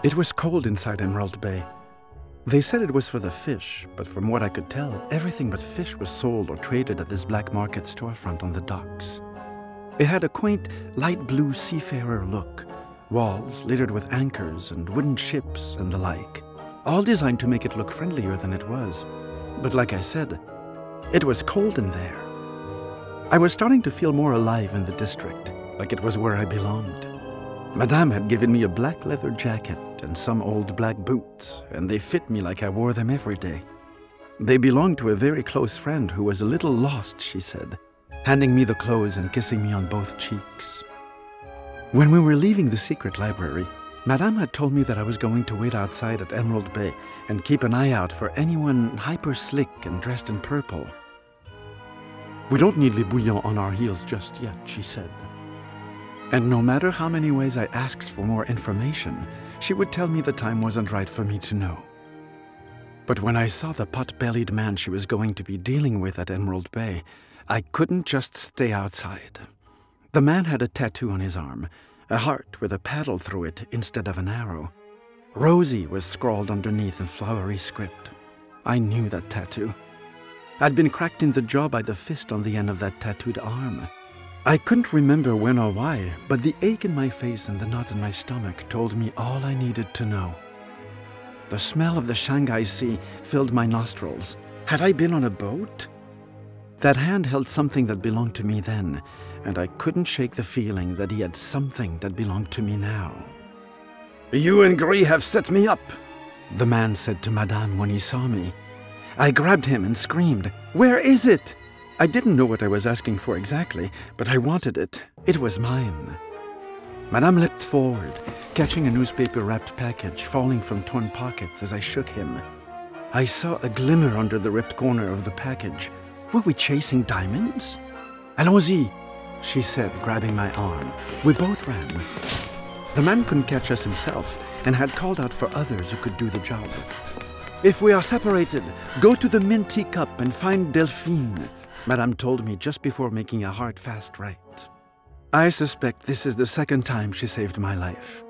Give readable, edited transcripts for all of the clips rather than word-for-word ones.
It was cold inside Emerald Bay. They said it was for the fish, but from what I could tell, everything but fish was sold or traded at this black market storefront on the docks. It had a quaint, light blue seafarer look, walls littered with anchors and wooden ships and the like, all designed to make it look friendlier than it was. But like I said, it was cold in there. I was starting to feel more alive in the district, like it was where I belonged. Madame had given me a black leather jacket and some old black boots, and they fit me like I wore them every day. They belonged to a very close friend who was a little lost, she said, handing me the clothes and kissing me on both cheeks. When we were leaving the secret library, Madame had told me that I was going to wait outside at Emerald Bay and keep an eye out for anyone hyper-slick and dressed in purple. We don't need les bouillons on our heels just yet, she said. And no matter how many ways I asked for more information, she would tell me the time wasn't right for me to know. But when I saw the pot-bellied man she was going to be dealing with at Emerald Bay, I couldn't just stay outside. The man had a tattoo on his arm, a heart with a paddle through it instead of an arrow. Rosie was scrawled underneath in flowery script. I knew that tattoo. I'd been cracked in the jaw by the fist on the end of that tattooed arm. I couldn't remember when or why, but the ache in my face and the knot in my stomach told me all I needed to know. The smell of the Shanghai Sea filled my nostrils. Had I been on a boat? That hand held something that belonged to me then, and I couldn't shake the feeling that he had something that belonged to me now. "You and Gris have set me up," the man said to Madame when he saw me. I grabbed him and screamed, "Where is it?" I didn't know what I was asking for exactly, but I wanted it. It was mine. Madame leapt forward, catching a newspaper-wrapped package falling from torn pockets as I shook him. I saw a glimmer under the ripped corner of the package. Were we chasing diamonds? "Allons-y," she said, grabbing my arm. We both ran. The man couldn't catch us himself and had called out for others who could do the job. "If we are separated, go to the mint teacup and find Delphine," Madame told me just before making a hard, fast right. I suspect this is the second time she saved my life.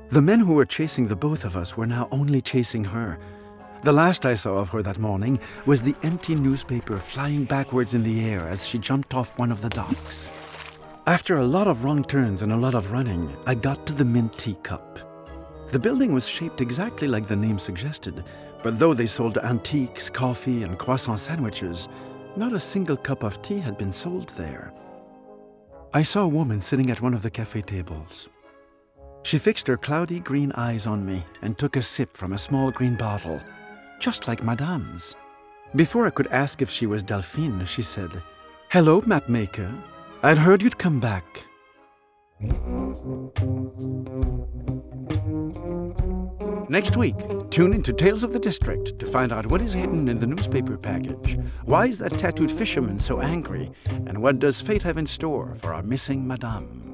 The men who were chasing the both of us were now only chasing her. The last I saw of her that morning was the empty newspaper flying backwards in the air as she jumped off one of the docks. After a lot of wrong turns and a lot of running, I got to the mint teacup. The building was shaped exactly like the name suggested, but though they sold antiques, coffee, and croissant sandwiches, not a single cup of tea had been sold there. I saw a woman sitting at one of the cafe tables. She fixed her cloudy green eyes on me and took a sip from a small green bottle, just like Madame's. Before I could ask if she was Delphine, she said, "Hello, Mapmaker. I'd heard you'd come back." Next week, tune into Tales of the District to find out what is hidden in the newspaper package. Why is that tattooed fisherman so angry? And what does fate have in store for our missing Madame?